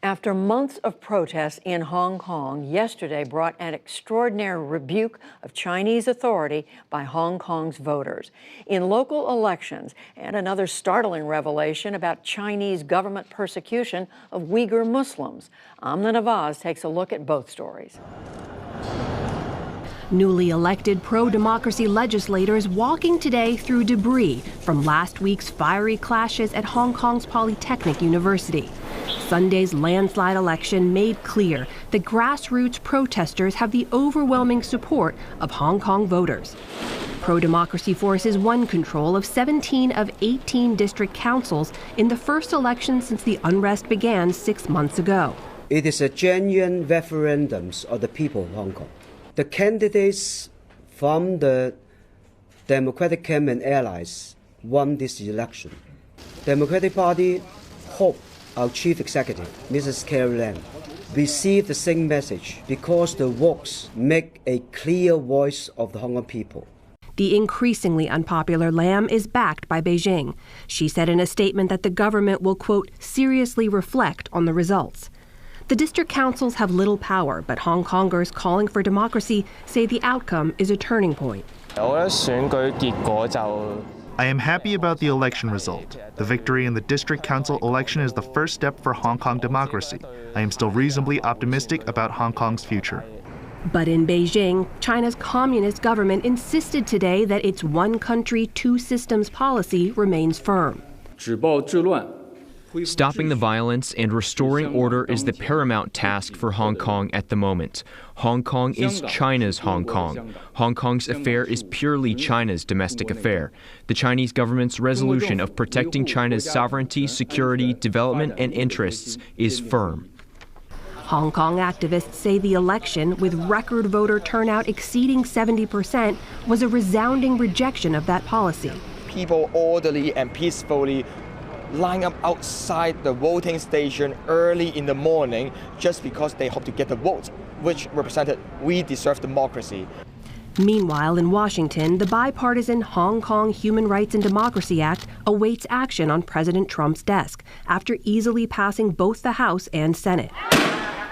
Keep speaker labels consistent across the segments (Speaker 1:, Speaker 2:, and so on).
Speaker 1: After months of protests in Hong Kong, yesterday brought an extraordinary rebuke of Chinese authority by Hong Kong's voters. In local elections, and another startling revelation about Chinese government persecution of Uyghur Muslims. Amna Nawaz takes a look at both stories.
Speaker 2: Newly elected pro-democracy legislators walking today through debris from last week's fiery clashes at Hong Kong's Polytechnic University. Sunday's landslide election made clear that grassroots protesters have the overwhelming support of Hong Kong voters. Pro-democracy forces won control of 17 of 18 district councils in the first election since the unrest began 6 months ago.
Speaker 3: It is a genuine referendum of the people of Hong Kong. The candidates from the Democratic Camp and allies won this election. Democratic Party hope our chief executive, Mrs. Carrie Lam, receive the same message because the votes make a clear voice of the Hong Kong people.
Speaker 2: The increasingly unpopular Lam is backed by Beijing. She said in a statement that the government will, quote, seriously reflect on the results. The district councils have little power, but Hong Kongers calling for democracy say the outcome is a turning point.
Speaker 4: I am happy about the election result. The victory in the district council election is the first step for Hong Kong democracy. I am still reasonably optimistic about Hong Kong's future.
Speaker 2: But in Beijing, China's communist government insisted today that its one country, two systems policy remains firm.
Speaker 5: Stopping the violence and restoring order is the paramount task for Hong Kong at the moment. Hong Kong is China's Hong Kong. Hong Kong's affair is purely China's domestic affair. The Chinese government's resolution of protecting China's sovereignty, security, development, and interests is firm.
Speaker 2: Hong Kong activists say the election, with record voter turnout exceeding 70%, was a resounding rejection of that policy.
Speaker 6: People orderly and peacefully line up outside the voting station early in the morning just because they hope to get the votes, which represented we deserve democracy.
Speaker 2: Meanwhile, in Washington, the bipartisan Hong Kong Human Rights and Democracy Act awaits action on President Trump's desk after easily passing both the House and Senate.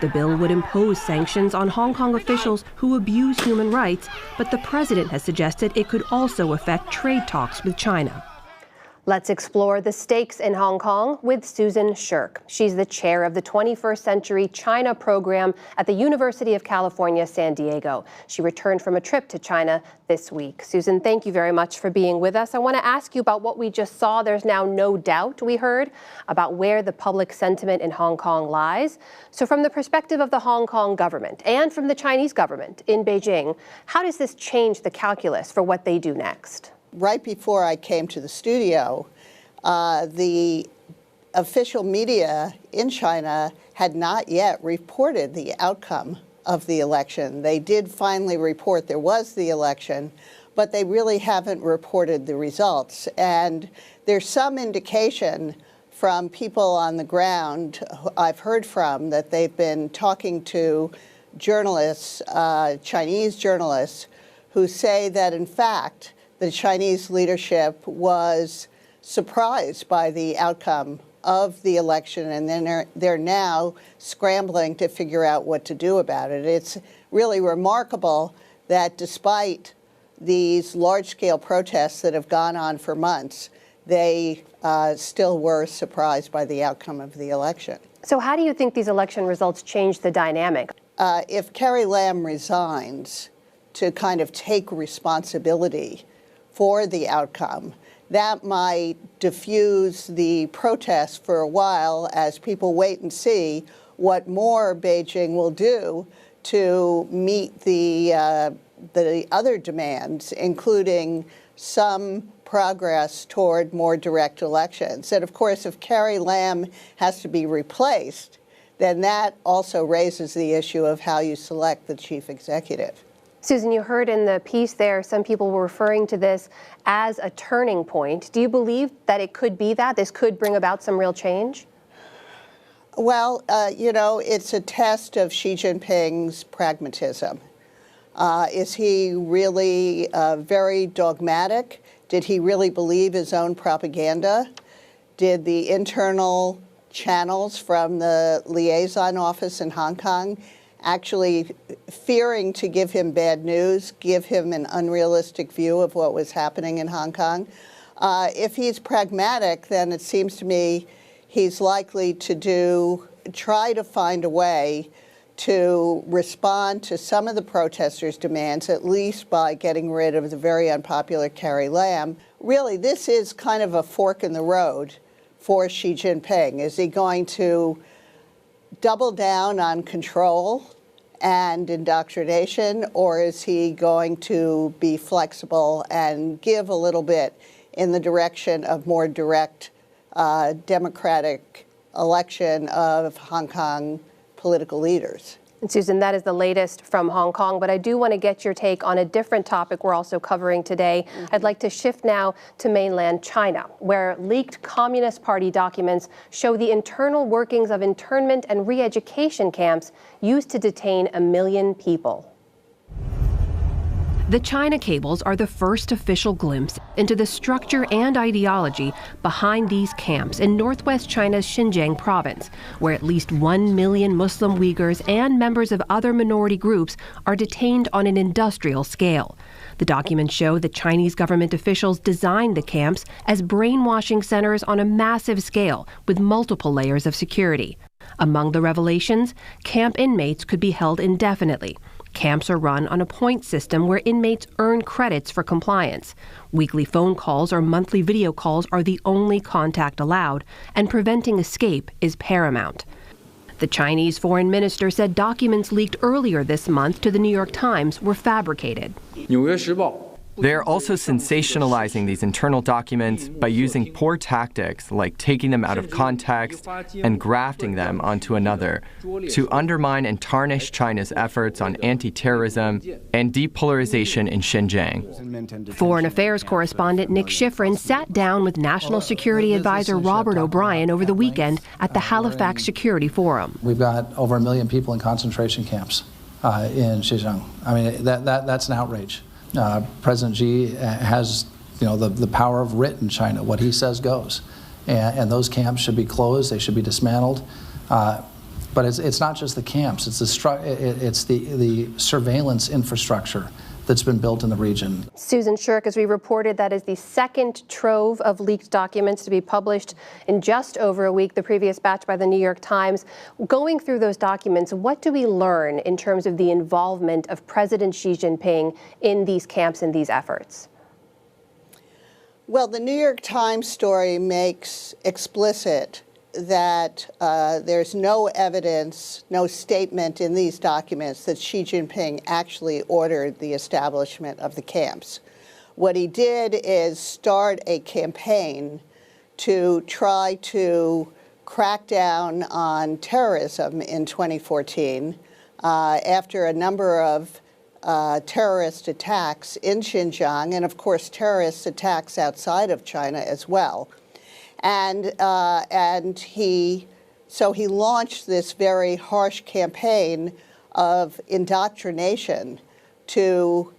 Speaker 2: The bill would impose sanctions on Hong Kong officials who abuse human rights, but the president has suggested it could also affect trade talks with China.
Speaker 7: Let's explore the stakes in Hong Kong with Susan Shirk. She's the chair of the 21st Century China program at the University of California, San Diego. She returned from a trip to China this week. Susan, thank you very much for being with us. I want to ask you about what we just saw. There's now no doubt, we heard, about where the public sentiment in Hong Kong lies. So from the perspective of the Hong Kong government and from the Chinese government in Beijing, how does this change the calculus for what they do next?
Speaker 8: Right before I came to the studio, the official media in China had not yet reported the outcome of the election. They did finally report there was the election, but they really haven't reported the results. And there's some indication from people on the ground I've heard from that they've been talking to journalists, Chinese journalists, who say that, in fact, the Chinese leadership was surprised by the outcome of the election, and then they're now scrambling to figure out what to do about it. It's really remarkable that despite these large-scale protests that have gone on for months, they still were surprised by the outcome of the election.
Speaker 7: So how do you think these election results change the dynamic?
Speaker 8: If Carrie Lam resigns to kind of take responsibility for the outcome, that might diffuse the protests for a while as people wait and see what more Beijing will do to meet the other demands, including some progress toward more direct elections. And of course, if Carrie Lam has to be replaced, then that also raises the issue of how you select the chief executive.
Speaker 7: Susan, you heard in the piece there, some people were referring to this as a turning point. Do you believe that it could be that? This could bring about some real change?
Speaker 8: Well, you know, it's a test of Xi Jinping's pragmatism. Is he really very dogmatic? Did he really believe his own propaganda? Did the internal channels from the liaison office in Hong Kong, actually fearing to give him bad news, give him an unrealistic view of what was happening in Hong Kong. If he's pragmatic, then it seems to me he's likely to try to find a way to respond to some of the protesters' demands, at least by getting rid of the very unpopular Carrie Lam. Really, this is kind of a fork in the road for Xi Jinping. Is he going to double down on control and indoctrination, or is he going to be flexible and give a little bit in the direction of more direct democratic election of Hong Kong political leaders?
Speaker 7: And Susan, that is the latest from Hong Kong, but I do want to get your take on a different topic we're also covering today. I'd like to shift now to mainland China, where leaked Communist Party documents show the internal workings of internment and re-education camps used to detain 1 million people.
Speaker 2: The China cables are the first official glimpse into the structure and ideology behind these camps in northwest China's Xinjiang province, where at least 1 million Muslim Uyghurs and members of other minority groups are detained on an industrial scale. The documents show that Chinese government officials designed the camps as brainwashing centers on a massive scale with multiple layers of security. Among the revelations, camp inmates could be held indefinitely. Camps are run on a point system where inmates earn credits for compliance. Weekly phone calls or monthly video calls are the only contact allowed, and preventing escape is paramount. The Chinese foreign minister said documents leaked earlier this month to the New York Times were fabricated.
Speaker 9: They're also sensationalizing these internal documents by using poor tactics like taking them out of context and grafting them onto another to undermine and tarnish China's efforts on anti-terrorism and depolarization in Xinjiang.
Speaker 2: Foreign Affairs correspondent Nick Schifrin sat down with National Security Advisor Robert O'Brien over the weekend at the Halifax Security Forum.
Speaker 10: We've got over 1 million people in concentration camps in Xinjiang. I mean, that's an outrage. President Xi has, the power of writ in China. What he says goes, and those camps should be closed. They should be dismantled. But it's not just the camps. It's the surveillance infrastructure that's been built in the region.
Speaker 7: Susan Shirk, as we reported, that is the second trove of leaked documents to be published in just over a week, the previous batch by the New York Times. Going through those documents, what do we learn in terms of the involvement of President Xi Jinping in these camps and these efforts?
Speaker 8: Well, the New York Times story makes explicit that there's no evidence, no statement in these documents that Xi Jinping actually ordered the establishment of the camps. What he did is start a campaign to try to crack down on terrorism in 2014 after a number of terrorist attacks in Xinjiang, and of course terrorist attacks outside of China as well. And he launched this very harsh campaign of indoctrination to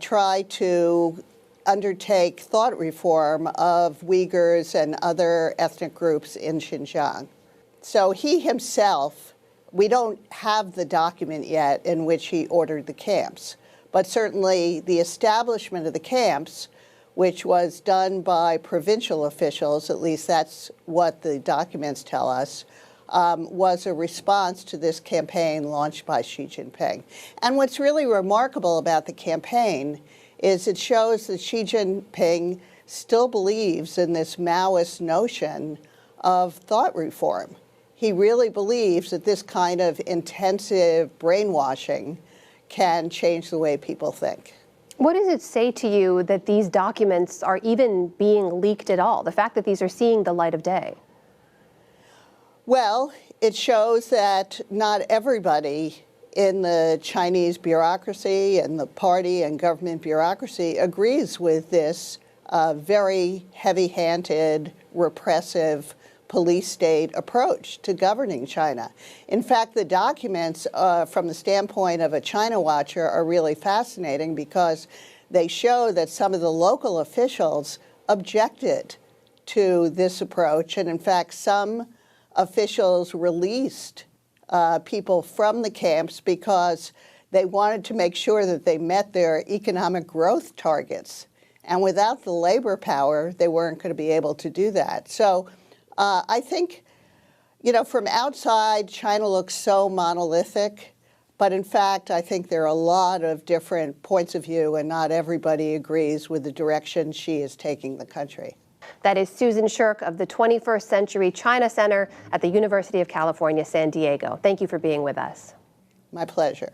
Speaker 8: try to undertake thought reform of Uyghurs and other ethnic groups in Xinjiang. So he himself, we don't have the document yet in which he ordered the camps, but certainly the establishment of the camps, which was done by provincial officials, at least that's what the documents tell us, was a response to this campaign launched by Xi Jinping. And what's really remarkable about the campaign is it shows that Xi Jinping still believes in this Maoist notion of thought reform. He really believes that this kind of intensive brainwashing can change the way people think.
Speaker 7: What does it say to you that these documents are even being leaked at all, the fact that these are seeing the light of day?
Speaker 8: Well, it shows that not everybody in the Chinese bureaucracy and the party and government bureaucracy agrees with this very heavy-handed, repressive police state approach to governing China. In fact, the documents from the standpoint of a China watcher are really fascinating because they show that some of the local officials objected to this approach, and in fact some officials released people from the camps because they wanted to make sure that they met their economic growth targets. And without the labor power, they weren't going to be able to do that. So I think, you know, from outside, China looks so monolithic. But in fact, I think there are a lot of different points of view, and not everybody agrees with the direction Xi is taking the country.
Speaker 7: That is Susan Shirk of the 21st Century China Center at the University of California, San Diego. Thank you for being with us.
Speaker 8: My pleasure.